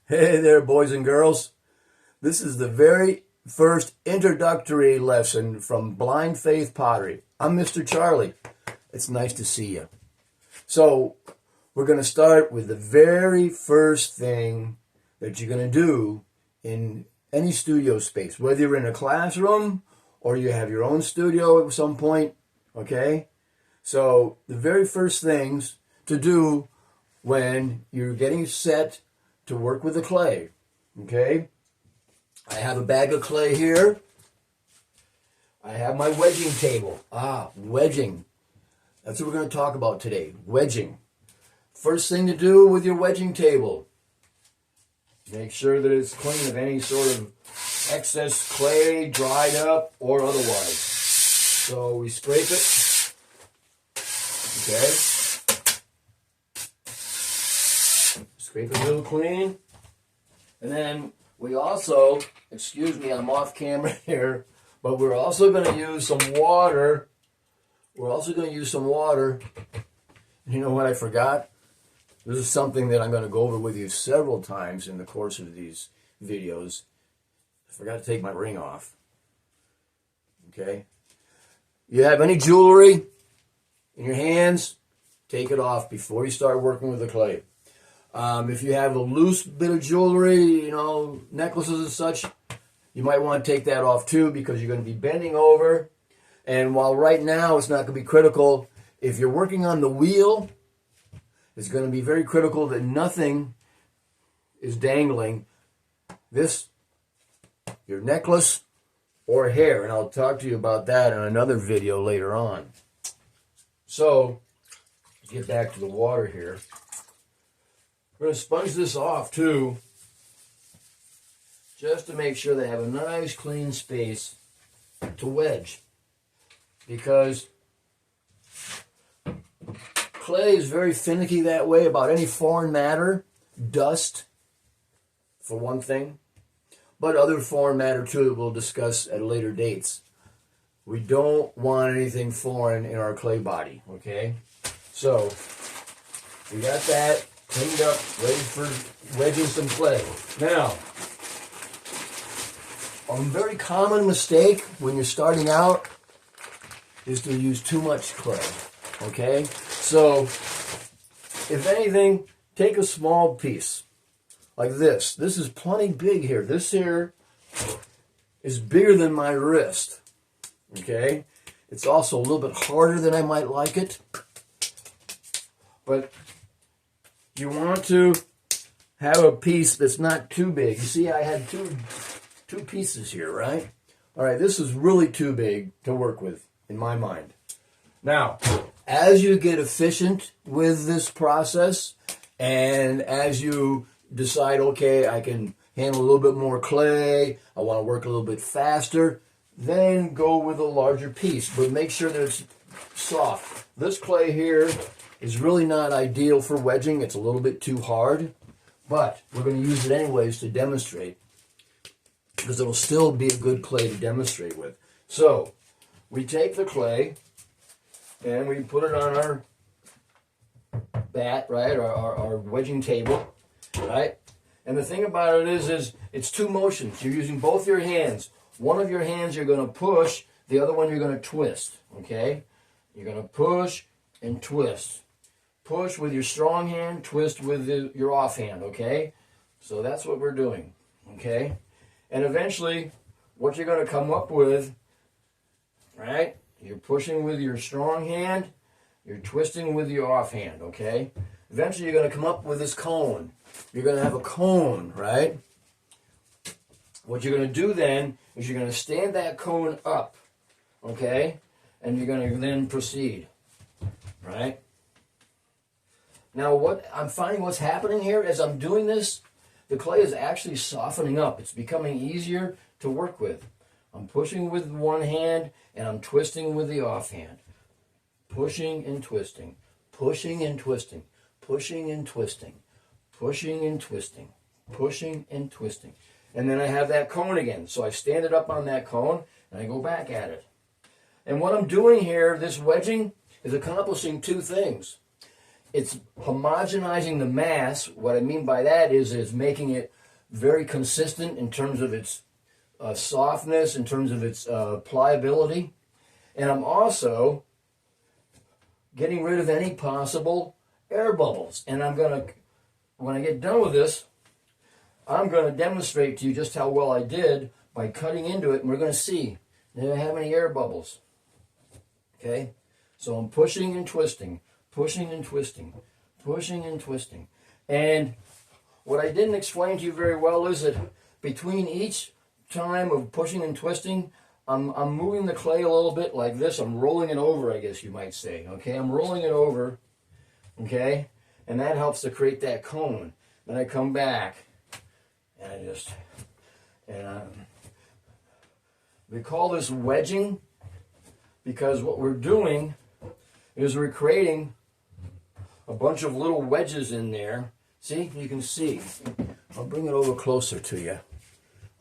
Hey there, boys and girls. This is the very first introductory lesson from Blind Faith Pottery. I'm Mr. Charlie. It's nice to see you. So, we're going to start with the very first thing that you're going to do in any studio space, whether you're in a classroom or you have your own studio at some point, okay? So, the very first things to do when you're getting set to work with the clay, okay? I have a bag of clay here. I have my wedging table. Wedging. That's what we're going to talk about today, wedging. First thing to do with your wedging table, make sure that it's clean of any sort of excess clay, dried up, or otherwise. So we scrape it, okay? Scrape it real clean. And then we also, excuse me, I'm off camera here, but we're also going to use some water. We're also going to use some water. You know what I forgot? This is something that I'm going to go over with you several times in the course of these videos. I forgot to take my ring off. Okay? You have any jewelry in your hands, take it off before you start working with the clay. If you have a loose bit of jewelry, necklaces and such, you might want to take that off too because you're going to be bending over. And while right now it's not going to be critical, if you're working on the wheel, it's going to be very critical that nothing is dangling. Your necklace or hair, and I'll talk to you about that in another video later on. So, get back to the water here. We're going to sponge this off too, just to make sure they have a nice clean space to wedge. Because clay is very finicky that way about any foreign matter, dust, for one thing, but other foreign matter too that we'll discuss at later dates. We don't want anything foreign in our clay body, okay? So, we got that cleaned up, ready for wedging some clay. Now, a very common mistake when you're starting out is to use too much clay, okay? So, if anything, take a small piece, like this. This is plenty big here. This here is bigger than my wrist, okay? It's also a little bit harder than I might like it, but you want to have a piece that's not too big. You see, I had two pieces here, right? All right, this is really too big to work with, in my mind. Now, as you get efficient with this process, and as you decide, okay, I can handle a little bit more clay, I want to work a little bit faster, then go with a larger piece, but make sure that it's soft. This clay here is really not ideal for wedging. It's a little bit too hard, but we're going to use it anyways to demonstrate because it'll still be a good clay to demonstrate with. So, we take the clay and we put it on our bat, right, our wedging table, right? And the thing about it is it's two motions. You're using both your hands. One of your hands you're going to push, the other one you're going to twist, okay? You're going to push and twist. Push with your strong hand, twist with your off hand, okay? So that's what we're doing, okay? And eventually, what you're going to come up with, right? You're pushing with your strong hand, you're twisting with your off hand, okay? Eventually, you're going to come up with this cone. You're going to have a cone, right? What you're going to do then is you're going to stand that cone up, okay? And you're going to then proceed, right? Now, what I'm finding what's happening here as I'm doing this, the clay is actually softening up. It's becoming easier to work with. I'm pushing with one hand, and I'm twisting with the off hand. Pushing and twisting, pushing and twisting, pushing and twisting, pushing and twisting, pushing and twisting. And then I have that cone again. So I stand it up on that cone, and I go back at it. And what I'm doing here, this wedging, is accomplishing two things. it's homogenizing the mass. What I mean by that is making it very consistent in terms of its softness, in terms of its pliability. And I'm also getting rid of any possible air bubbles. And I'm going to, when I get done with this, I'm going to demonstrate to you just how well I did by cutting into it, and we're going to see. Do I have any air bubbles? Okay? So I'm pushing and twisting, pushing and twisting, pushing and twisting. And what I didn't explain to you very well is that between each time of pushing and twisting, I'm moving the clay a little bit like this. I'm rolling it over, I guess you might say. Okay? I'm rolling it over. Okay? And that helps to create that cone. Then I come back, and I just, we call this wedging, because what we're doing is we're creating a bunch of little wedges in there. See? You can see. I'll bring it over closer to you.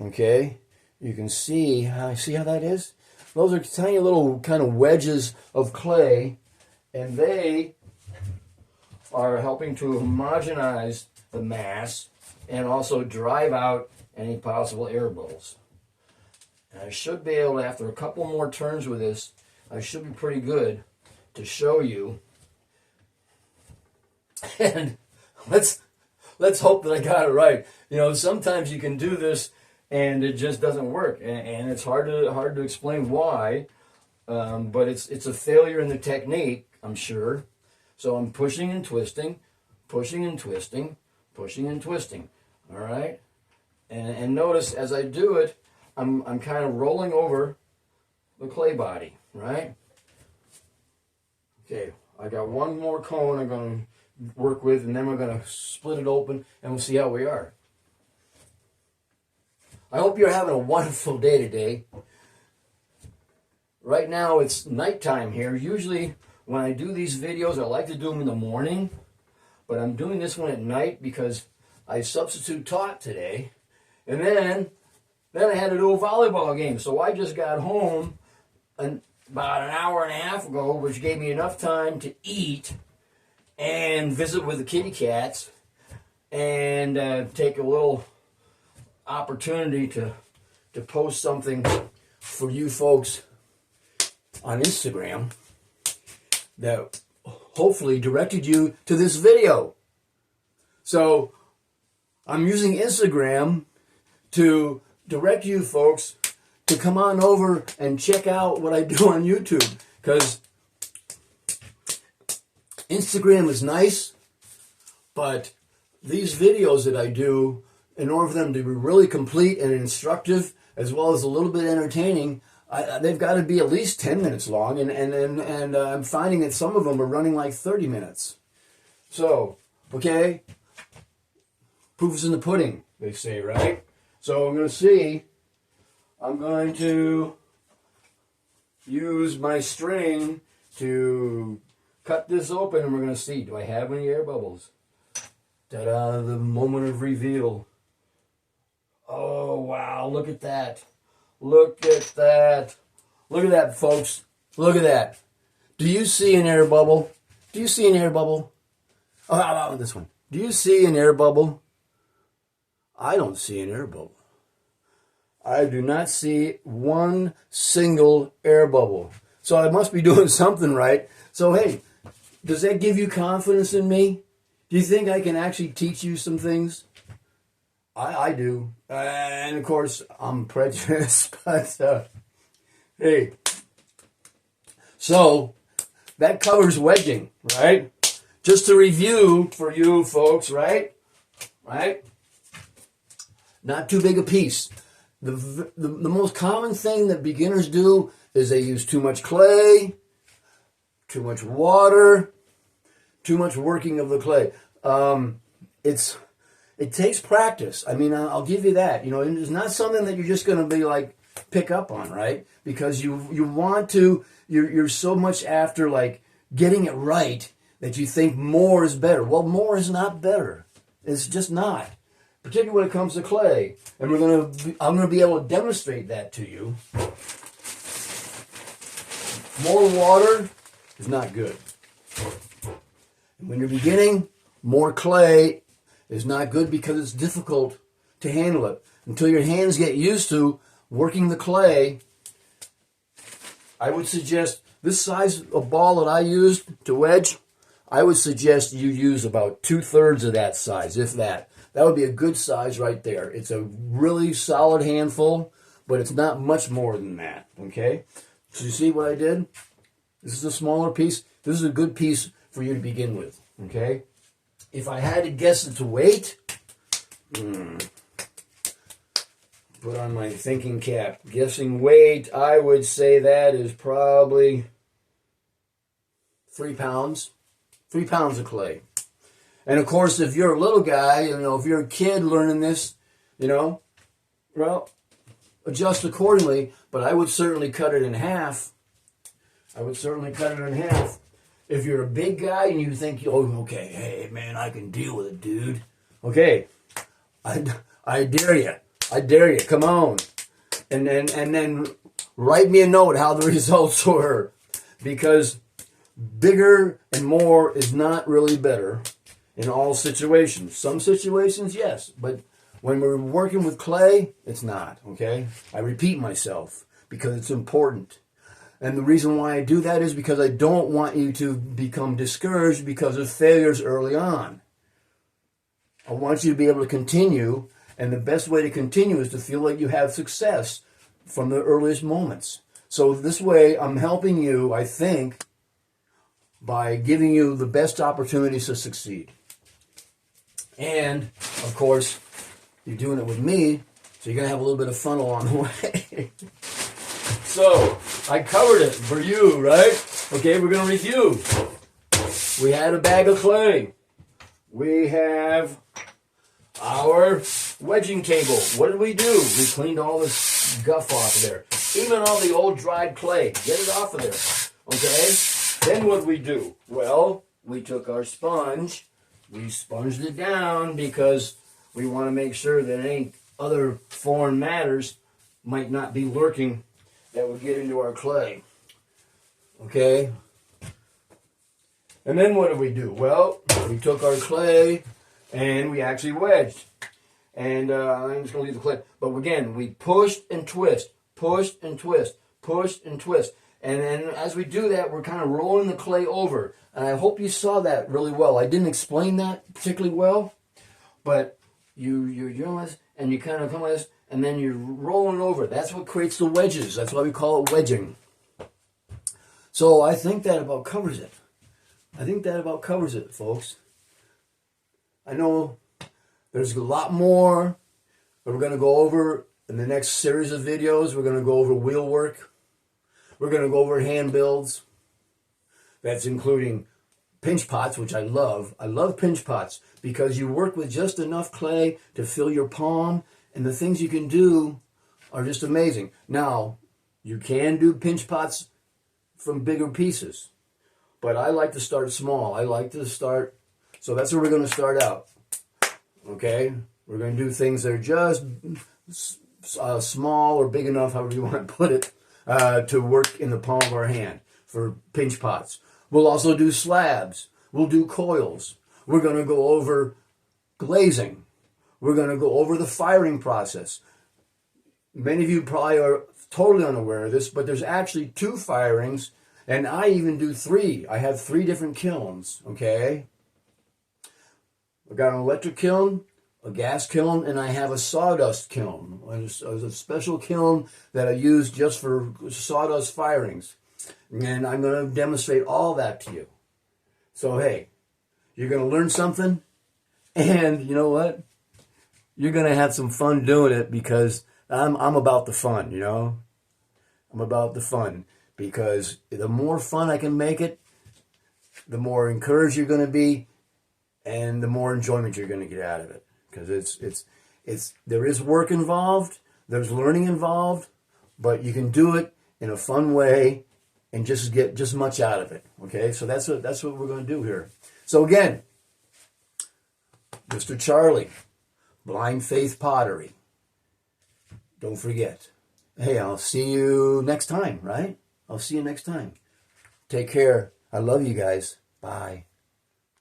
Okay? You can see how that is? Those are tiny little kind of wedges of clay, and they are helping to homogenize the mass and also drive out any possible air bubbles. And I should be able to, after a couple more turns with this, I should be pretty good to show you. And let's hope that I got it right. You know, sometimes you can do this and it just doesn't work, and it's hard to explain why. But it's a failure in the technique, I'm sure. So I'm pushing and twisting, pushing and twisting, pushing and twisting. All right, and notice as I do it, I'm kind of rolling over the clay body, right? Okay, I got one more cone I'm going to work with, and then we're going to split it open, and we'll see how we are. I hope you're having a wonderful day today. Right now it's nighttime here. Usually when I do these videos, I like to do them in the morning, but I'm doing this one at night because I substitute taught today, and then I had to do a volleyball game. So I just got home about an hour and a half ago, which gave me enough time to eat and visit with the kitty cats and take a little opportunity to post something for you folks on Instagram that hopefully directed you to this video. So I'm using Instagram to direct you folks to come on over and check out what I do on YouTube, because Instagram is nice, but these videos that I do, in order for them to be really complete and instructive, as well as a little bit entertaining, they've got to be at least 10 minutes long, and I'm finding that some of them are running like 30 minutes. So, okay, proof is in the pudding, they say, right? So I'm going to use my string to cut this open, and we're going to see, do I have any air bubbles? Ta-da, the moment of reveal. Oh, wow, look at that. Look at that. Look at that, folks. Look at that. Do you see an air bubble? Do you see an air bubble? Oh, how about this one? Do you see an air bubble? I don't see an air bubble. I do not see one single air bubble. So I must be doing something right. So, hey, does that give you confidence in me? Do you think I can actually teach you some things? I do. And, of course, I'm prejudiced. But, hey. So, that covers wedging, right? Just to review for you folks, right? Right? Not too big a piece. The most common thing that beginners do is they use too much clay, too much water, too much working of the clay. It takes practice. I mean, I'll give you that. You know, it's not something that you're just going to be like pick up on, right? Because you want to. You're so much after like getting it right that you think more is better. Well, more is not better. It's just not. Particularly when it comes to clay, and I'm gonna be able to demonstrate that to you. More water is not good. And when you're beginning, more clay is not good because it's difficult to handle it. Until your hands get used to working the clay, I would suggest this size of ball that I used to wedge, I would suggest you use about 2/3 of that size, if that. That would be a good size right there. It's a really solid handful, but it's not much more than that, okay? So you see what I did? This is a smaller piece. This is a good piece for you to begin with, okay? If I had to guess its weight, put on my thinking cap. Guessing weight, I would say that is probably 3 pounds. 3 pounds of clay. And of course, if you're a little guy, if you're a kid learning this, well, adjust accordingly, but I would certainly cut it in half. If you're a big guy and you think, okay, hey, man, I can deal with it, dude. Okay, I dare you. Come on. And then write me a note how the results were, because bigger and more is not really better in all situations. Some situations, yes, but when we're working with clay, it's not, okay? I repeat myself because it's important. And the reason why I do that is because I don't want you to become discouraged because of failures early on. I want you to be able to continue, and the best way to continue is to feel like you have success from the earliest moments. So this way, I'm helping you, I think, by giving you the best opportunities to succeed. And, of course, you're doing it with me, so you're going to have a little bit of fun along the way. So, I covered it for you, right? Okay, we're going to review. We had a bag of clay. We have our wedging table. What did we do? We cleaned all this guff off of there. Even all the old dried clay. Get it off of there. Okay? Then what did we do? Well, we took our sponge. We sponged it down because we want to make sure that any other foreign matters might not be lurking that would get into our clay. Okay? And then what did we do? Well, we took our clay and we actually wedged. And I'm just going to leave the clay. But again, we pushed and twist, pushed and twist, pushed and twist. And then as we do that, we're kind of rolling the clay over. And I hope you saw that really well. I didn't explain that particularly well, but you're doing this, and you kind of come like this, and then you're rolling over. That's what creates the wedges. That's why we call it wedging. So I think that about covers it. Folks. I know there's a lot more that we're going to go over in the next series of videos. We're going to go over wheel work. We're going to go over hand builds. That's including pinch pots, which I love. I love pinch pots because you work with just enough clay to fill your palm, and the things you can do are just amazing. Now, you can do pinch pots from bigger pieces, but I like to start small. So that's where we're going to start out. Okay? We're going to do things that are just small or big enough, however you want to put it, to work in the palm of our hand for pinch pots. We'll also do slabs. We'll do coils. We're going to go over glazing. We're going to go over the firing process. Many of you probably are totally unaware of this, but there's actually 2 firings, and I even do 3. I have 3 different kilns, okay? I've got an electric kiln, a gas kiln, and I have a sawdust kiln. There's a special kiln that I use just for sawdust firings. And I'm going to demonstrate all that to you. So, hey, you're going to learn something, and you know what? You're going to have some fun doing it because I'm about the fun, I'm about the fun because the more fun I can make it, the more encouraged you're going to be, and the more enjoyment you're going to get out of it. Because there is work involved, there's learning involved, but you can do it in a fun way and just get just much out of it. Okay, so that's what we're going to do here. So again, Mr. Charlie, Blind Faith Pottery. Don't forget. Hey, I'll see you next time, right? I'll see you next time. Take care. I love you guys. Bye.